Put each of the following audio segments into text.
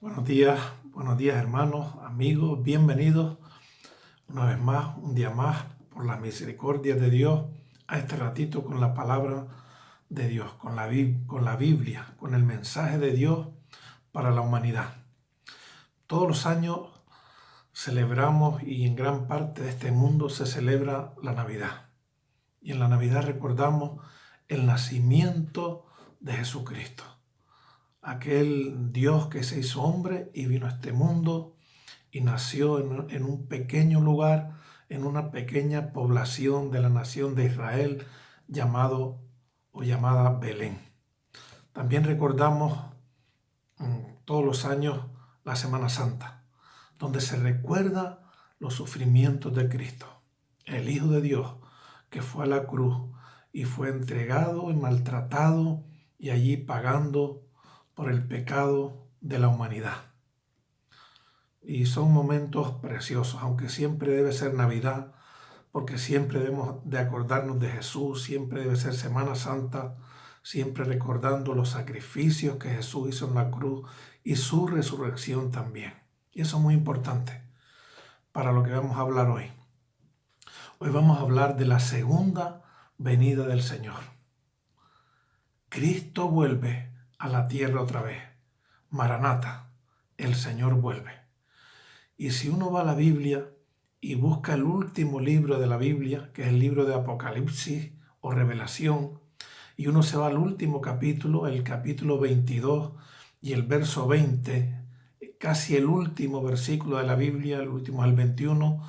Buenos días hermanos, amigos, bienvenidos una vez más, un día más, por la misericordia de Dios, a este ratito con la palabra de Dios, con la Biblia, con el mensaje de Dios para la humanidad. Todos los años celebramos y en gran parte de este mundo se celebra la Navidad. Y en la Navidad recordamos el nacimiento de Jesucristo. Aquel Dios que se hizo hombre y vino a este mundo y nació en un pequeño lugar, en una pequeña población de la nación de Israel llamado o llamada Belén. También recordamos todos los años la Semana Santa, donde se recuerda los sufrimientos de Cristo, el Hijo de Dios, que fue a la cruz y fue entregado y maltratado y allí pagando por el pecado de la humanidad. Y son momentos preciosos, aunque siempre debe ser Navidad, porque siempre debemos de acordarnos de Jesús, siempre debe ser Semana Santa, siempre recordando los sacrificios que Jesús hizo en la cruz y su resurrección también. Y eso es muy importante para lo que vamos a hablar hoy. Hoy vamos a hablar de la segunda venida del Señor. Cristo vuelve a la tierra otra vez. Maranata, el Señor vuelve. Y si uno va a la Biblia y busca el último libro de la Biblia, que es el libro de Apocalipsis o Revelación, y uno se va al último capítulo, el capítulo 22 y el verso 20, casi el último versículo de la Biblia, el último es el 21,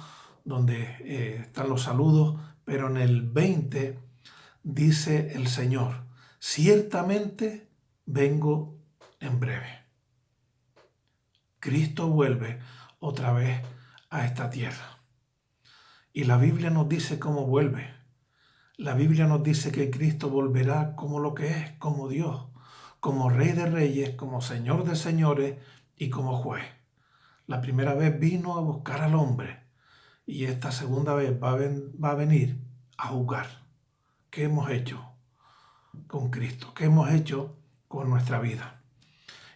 donde están los saludos, pero en el 20 dice el Señor: ciertamente vengo en breve. Cristo vuelve otra vez a esta tierra. Y la Biblia nos dice cómo vuelve. La Biblia nos dice que Cristo volverá como lo que es, como Dios, como Rey de Reyes, como Señor de Señores y como Juez. La primera vez vino a buscar al hombre y esta segunda vez va a venir a juzgar. ¿Qué hemos hecho con Cristo? ¿Qué hemos hecho con nuestra vida?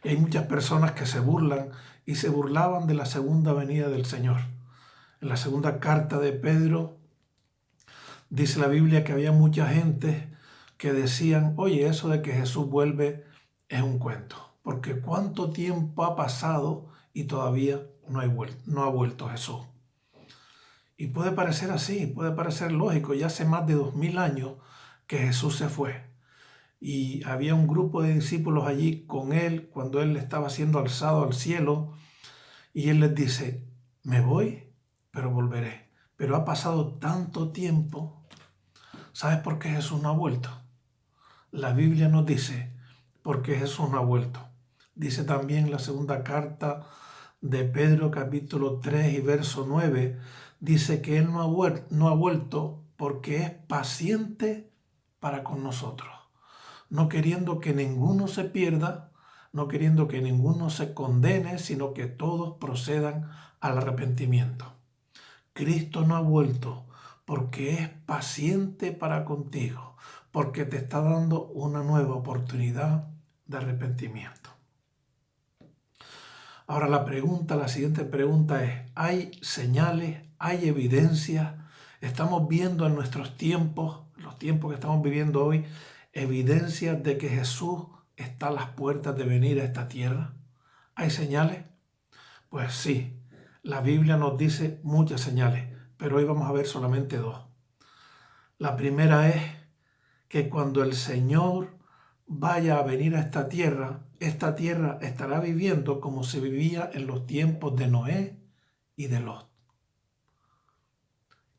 Y hay muchas personas que se burlan y se burlaban de la segunda venida del Señor. En la segunda carta de Pedro dice la Biblia que había mucha gente que decían: oye, eso de que Jesús vuelve es un cuento, porque cuánto tiempo ha pasado y todavía no ha vuelto Jesús. Y puede parecer así, puede parecer lógico, ya hace más de 2000 años que Jesús se fue. Y había un grupo de discípulos allí con él cuando él estaba siendo alzado al cielo, y él les dice: me voy, pero volveré. Pero ha pasado tanto tiempo. ¿Sabes por qué Jesús no ha vuelto? La Biblia nos dice por qué Jesús no ha vuelto. Dice también la segunda carta de Pedro, capítulo 3 y verso 9, dice que Él no ha vuelto porque es paciente para con nosotros, no queriendo que ninguno se pierda, no queriendo que ninguno se condene, sino que todos procedan al arrepentimiento. Cristo no ha vuelto porque es paciente para contigo, porque te está dando una nueva oportunidad de arrepentimiento. Ahora la siguiente pregunta es: ¿hay señales, hay evidencias? ¿Estamos viendo en nuestros tiempos, los tiempos que estamos viviendo hoy, evidencias de que Jesús está a las puertas de venir a esta tierra? ¿Hay señales? Pues sí, la Biblia nos dice muchas señales, pero hoy vamos a ver solamente dos. La primera es que cuando el Señor vaya a venir a esta tierra estará viviendo como se vivía en los tiempos de Noé y de Lot.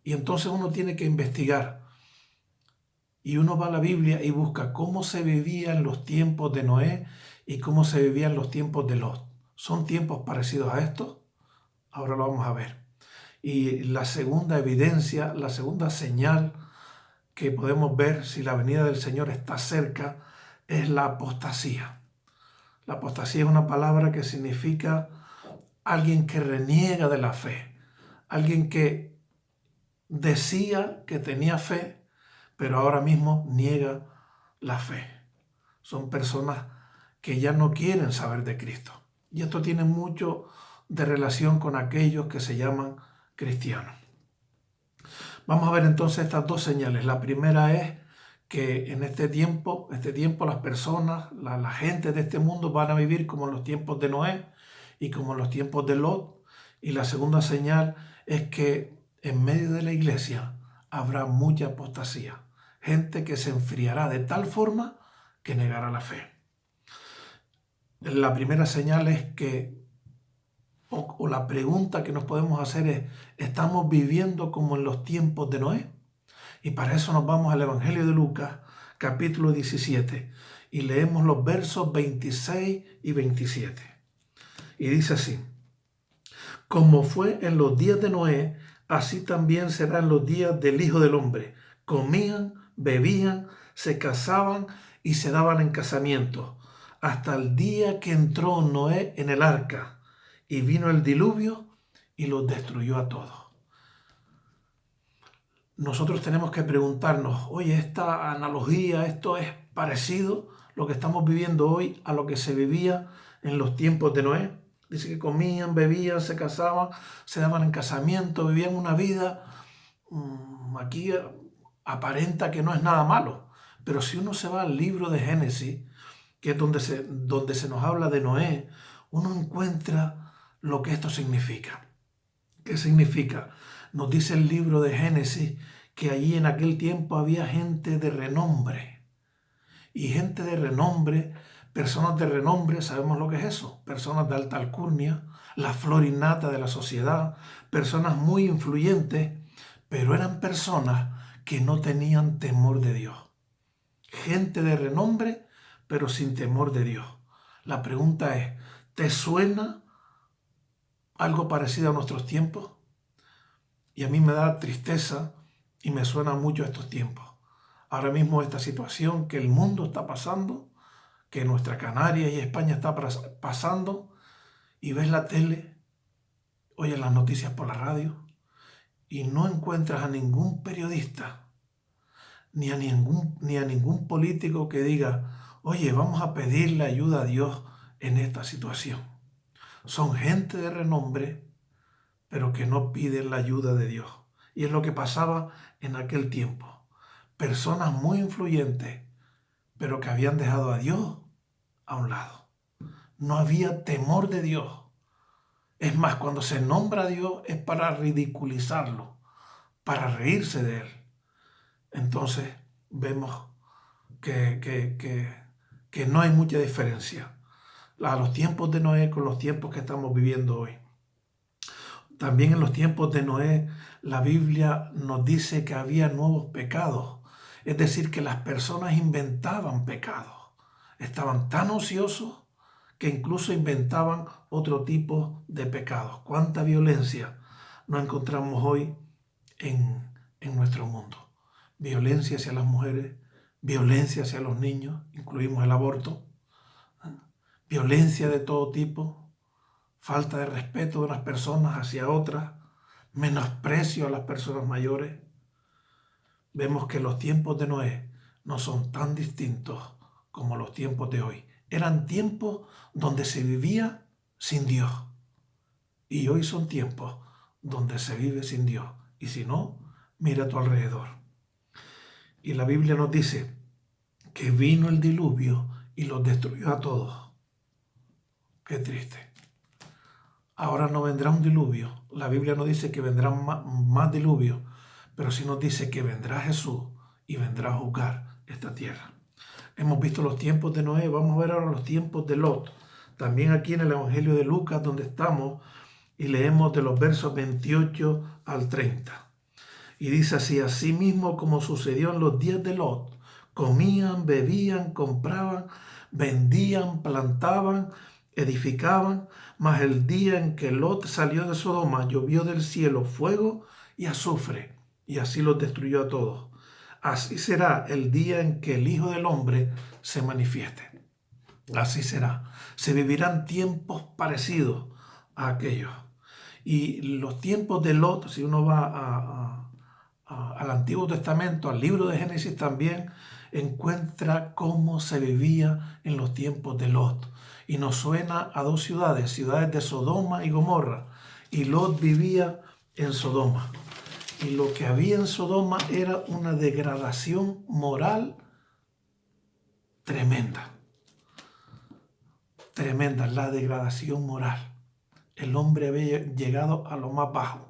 Y entonces uno tiene que investigar. Y uno va a la Biblia y busca cómo se vivía en los tiempos de Noé y cómo se vivía en los tiempos de Lot. ¿Son tiempos parecidos a estos? Ahora lo vamos a ver. Y la segunda evidencia, la segunda señal que podemos ver si la venida del Señor está cerca es la apostasía. La apostasía es una palabra que significa alguien que reniega de la fe, alguien que decía que tenía fe, pero ahora mismo niega la fe. Son personas que ya no quieren saber de Cristo. Y esto tiene mucho de relación con aquellos que se llaman cristianos. Vamos a ver entonces estas dos señales. La primera es que en este tiempo las personas, la gente de este mundo van a vivir como en los tiempos de Noé y como en los tiempos de Lot. Y la segunda señal es que en medio de la iglesia habrá mucha apostasía. Gente que se enfriará de tal forma que negará la fe. La primera señal es que, o la pregunta que nos podemos hacer es, ¿estamos viviendo como en los tiempos de Noé? Y para eso nos vamos al Evangelio de Lucas, capítulo 17, y leemos los versos 26 y 27. Y dice así: como fue en los días de Noé, así también será en los días del Hijo del Hombre. Comían, bebían, se casaban y se daban en casamiento, hasta el día que entró Noé en el arca, y vino el diluvio y los destruyó a todos. Nosotros tenemos que preguntarnos, oye, esta analogía, esto es parecido, lo que estamos viviendo hoy, a lo que se vivía en los tiempos de Noé. Dice que comían, bebían, se casaban, se daban en casamiento, vivían una vida, aquí aparenta que no es nada malo. Pero si uno se va al libro de Génesis, que es donde se nos habla de Noé, uno encuentra lo que esto significa. ¿Qué significa? Nos dice el libro de Génesis que allí en aquel tiempo había gente de renombre. Y gente de renombre, personas de renombre, sabemos lo que es eso. Personas de alta alcurnia, la flor innata de la sociedad, personas muy influyentes, pero eran personas que no tenían temor de Dios. Gente de renombre, pero sin temor de Dios. La pregunta es, ¿te suena algo parecido a nuestros tiempos? Y a mí me da tristeza y me suena mucho a estos tiempos. Ahora mismo esta situación que el mundo está pasando, que nuestra Canarias y España está pasando, y ves la tele, oyes las noticias por la radio, y no encuentras a ningún periodista, ni a ningún político que diga, oye, vamos a pedirle ayuda a Dios en esta situación. Son gente de renombre, pero que no piden la ayuda de Dios. Y es lo que pasaba en aquel tiempo. Personas muy influyentes, pero que habían dejado a Dios a un lado. No había temor de Dios. Es más, cuando se nombra a Dios es para ridiculizarlo, para reírse de Él. Entonces vemos que no hay mucha diferencia a los tiempos de Noé con los tiempos que estamos viviendo hoy. También en los tiempos de Noé, la Biblia nos dice que había nuevos pecados. Es decir, que las personas inventaban pecados. Estaban tan ociosos que incluso inventaban otro tipo de pecados. ¿Cuánta violencia nos encontramos hoy en nuestro mundo? Violencia hacia las mujeres, violencia hacia los niños, incluimos el aborto, violencia de todo tipo, falta de respeto de unas personas hacia otras, menosprecio a las personas mayores. Vemos que los tiempos de Noé no son tan distintos como los tiempos de hoy. Eran tiempos donde se vivía sin Dios. Y hoy son tiempos donde se vive sin Dios. Y si no, mira a tu alrededor. Y la Biblia nos dice que vino el diluvio y los destruyó a todos. Qué triste. Ahora no vendrá un diluvio. La Biblia no dice que vendrán más diluvios, pero sí nos dice que vendrá Jesús y vendrá a juzgar esta tierra. Hemos visto los tiempos de Noé, vamos a ver ahora los tiempos de Lot. También aquí en el Evangelio de Lucas, donde estamos, y leemos de los versos 28 al 30. Y dice así: así mismo como sucedió en los días de Lot, comían, bebían, compraban, vendían, plantaban, edificaban, mas el día en que Lot salió de Sodoma llovió del cielo fuego y azufre, y así los destruyó a todos. Así será el día en que el Hijo del Hombre se manifieste. Así será. Se vivirán tiempos parecidos a aquellos. Y los tiempos de Lot, si uno va al Antiguo Testamento, al libro de Génesis también, encuentra cómo se vivía en los tiempos de Lot. Y nos suena a dos ciudades, ciudades de Sodoma y Gomorra. Y Lot vivía en Sodoma. Y lo que había en Sodoma era una degradación moral tremenda. Tremenda, la degradación moral. El hombre había llegado a lo más bajo.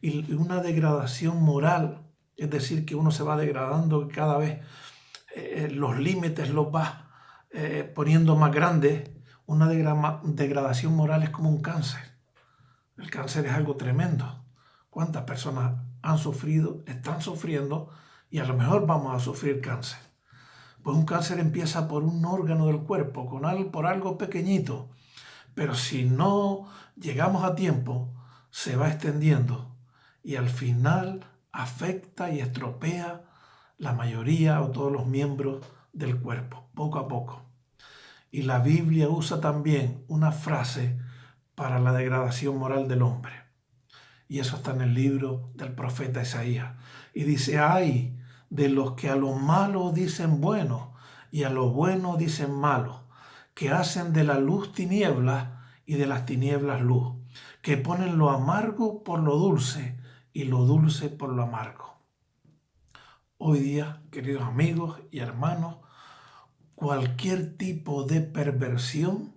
Y una degradación moral, es decir, que uno se va degradando cada vez, los límites los va poniendo más grandes. Una degradación moral es como un cáncer. El cáncer es algo tremendo. ¿Cuántas personas han sufrido, están sufriendo y a lo mejor vamos a sufrir cáncer? Pues un cáncer empieza por un órgano del cuerpo, por algo pequeñito, pero si no llegamos a tiempo, se va extendiendo y al final afecta y estropea la mayoría o todos los miembros del cuerpo, poco a poco. Y la Biblia usa también una frase para la degradación moral del hombre. Y eso está en el libro del profeta Isaías. Y dice, ay de los que a lo malo dicen bueno y a lo bueno dicen malo, que hacen de la luz tinieblas y de las tinieblas luz, que ponen lo amargo por lo dulce y lo dulce por lo amargo. Hoy día, queridos amigos y hermanos, cualquier tipo de perversión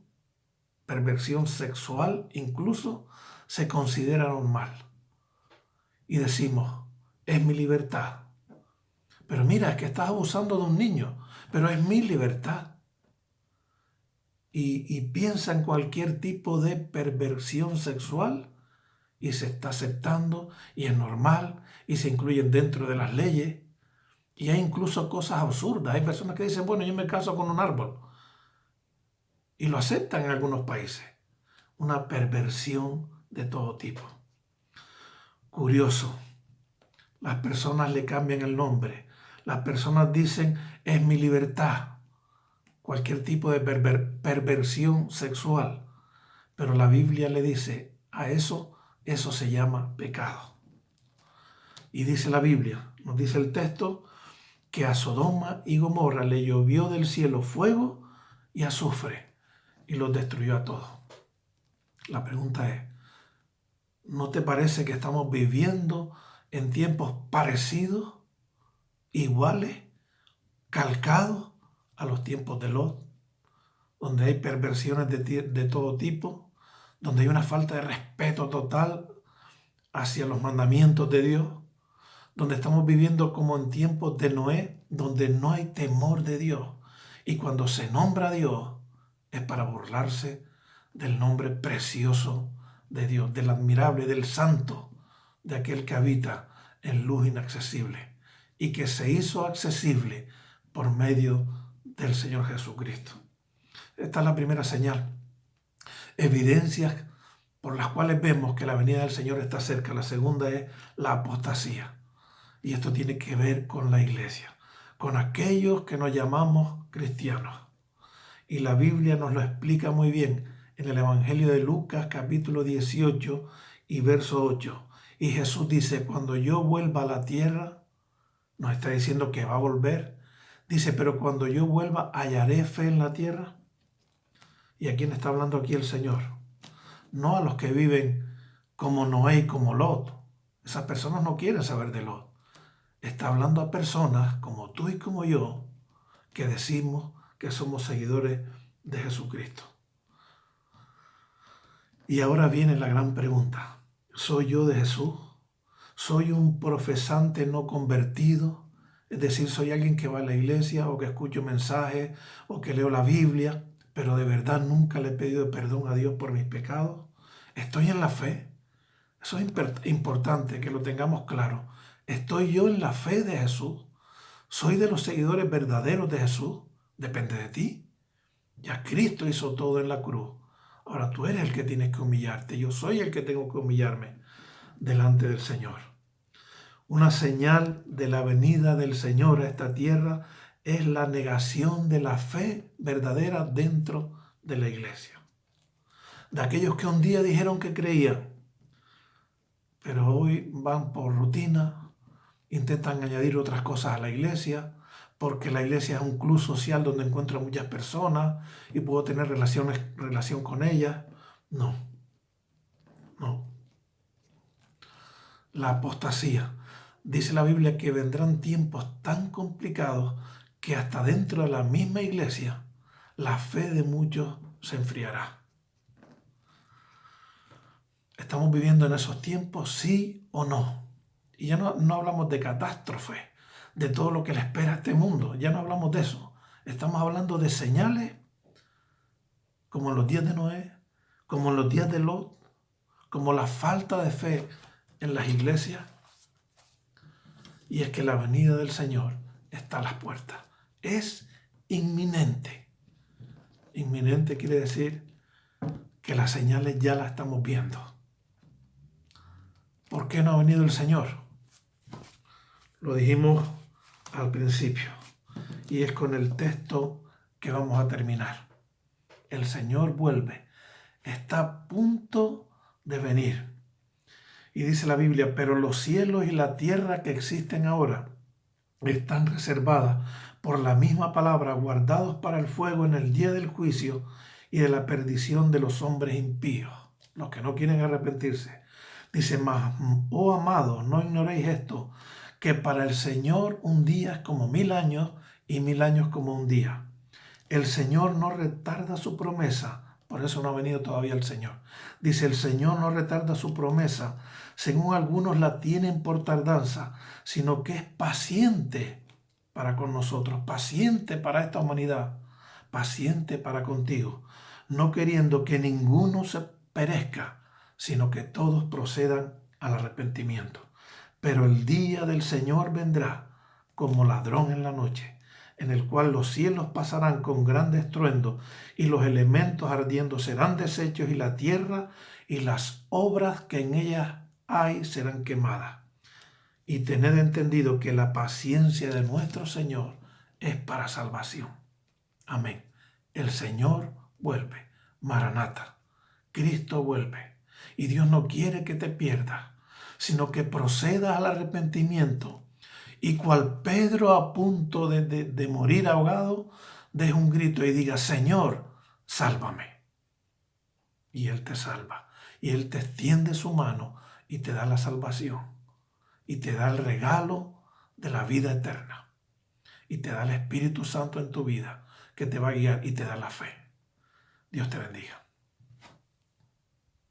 sexual incluso, se considera normal. Y decimos, es mi libertad. Pero mira, es que estás abusando de un niño, pero es mi libertad. Y piensa en cualquier tipo de perversión sexual y se está aceptando y es normal y se incluyen dentro de las leyes. Y hay incluso cosas absurdas. Hay personas que dicen, bueno, yo me caso con un árbol. Y lo aceptan en algunos países. Una perversión de todo tipo. Curioso. Las personas le cambian el nombre. Las personas dicen, es mi libertad. Cualquier tipo de perversión sexual. Pero la Biblia le dice, a eso se llama pecado. Y dice la Biblia, nos dice el texto, que a Sodoma y Gomorra le llovió del cielo fuego y azufre y los destruyó a todos. La pregunta es, ¿no te parece que estamos viviendo en tiempos parecidos, iguales, calcados a los tiempos de Lot, donde hay perversiones de todo tipo, donde hay una falta de respeto total hacia los mandamientos de Dios, donde estamos viviendo como en tiempos de Noé, donde no hay temor de Dios? Y cuando se nombra a Dios es para burlarse del nombre precioso de Dios, del admirable, del santo, de aquel que habita en luz inaccesible y que se hizo accesible por medio del Señor Jesucristo. Esta es la primera señal. Evidencias por las cuales vemos que la venida del Señor está cerca. La segunda es la apostasía. Y esto tiene que ver con la iglesia, con aquellos que nos llamamos cristianos. Y la Biblia nos lo explica muy bien en el Evangelio de Lucas, capítulo 18 y verso 8. Y Jesús dice, cuando yo vuelva a la tierra, nos está diciendo que va a volver. Dice, pero cuando yo vuelva, ¿hallaré fe en la tierra? ¿Y a quién está hablando aquí el Señor? No a los que viven como Noé y como Lot. Esas personas no quieren saber de Lot. Está hablando a personas como tú y como yo, que decimos que somos seguidores de Jesucristo. Y ahora viene la gran pregunta. ¿Soy yo de Jesús? ¿Soy un profesante no convertido? Es decir, soy alguien que va a la iglesia o que escucho mensajes o que leo la Biblia, pero de verdad nunca le he pedido perdón a Dios por mis pecados. ¿Estoy en la fe? Eso es importante que lo tengamos claro. ¿Estoy yo en la fe de Jesús? ¿Soy de los seguidores verdaderos de Jesús? Depende de ti. Ya Cristo hizo todo en la cruz. Ahora tú eres el que tienes que humillarte. Yo soy el que tengo que humillarme delante del Señor. Una señal de la venida del Señor a esta tierra es la negación de la fe verdadera dentro de la iglesia. De aquellos que un día dijeron que creían, pero hoy van por rutina, intentan añadir otras cosas a la iglesia, porque la iglesia es un club social donde encuentro a muchas personas y puedo tener relación con ellas. No, no. La apostasía. Dice la Biblia que vendrán tiempos tan complicados que hasta dentro de la misma iglesia la fe de muchos se enfriará. ¿Estamos viviendo en esos tiempos, sí o no? Y ya no hablamos de catástrofe, de todo lo que le espera a este mundo. Ya no hablamos de eso. Estamos hablando de señales como en los días de Noé, como en los días de Lot, como la falta de fe en las iglesias. Y es que la venida del Señor está a las puertas. Es inminente. Inminente quiere decir que las señales ya las estamos viendo. ¿Por qué no ha venido el Señor? Lo dijimos al principio. Y es con el texto que vamos a terminar. El Señor vuelve. Está a punto de venir. Y dice la Biblia, pero los cielos y la tierra que existen ahora están reservadas por la misma palabra, guardados para el fuego en el día del juicio y de la perdición de los hombres impíos, los que no quieren arrepentirse. Dice más, oh amados, no ignoréis esto, que para el Señor un día es como 1000 años y 1000 años como un día. El Señor no retarda su promesa, por eso no ha venido todavía el Señor. Dice, el Señor no retarda su promesa, según algunos la tienen por tardanza, sino que es paciente para con nosotros, paciente para esta humanidad, paciente para contigo, no queriendo que ninguno se perezca, sino que todos procedan al arrepentimiento. Pero el día del Señor vendrá como ladrón en la noche, en el cual los cielos pasarán con gran estruendo y los elementos ardiendo serán deshechos y la tierra y las obras que en ellas hay serán quemadas. Y tened entendido que la paciencia de nuestro Señor es para salvación. Amén. El Señor vuelve. Maranata. Cristo vuelve. Y Dios no quiere que te pierdas, sino que procedas al arrepentimiento. Y cual Pedro a punto de morir ahogado, deje un grito y diga, Señor, sálvame. Y Él te salva. Y Él te extiende su mano y te da la salvación. Y te da el regalo de la vida eterna. Y te da el Espíritu Santo en tu vida, que te va a guiar y te da la fe. Dios te bendiga.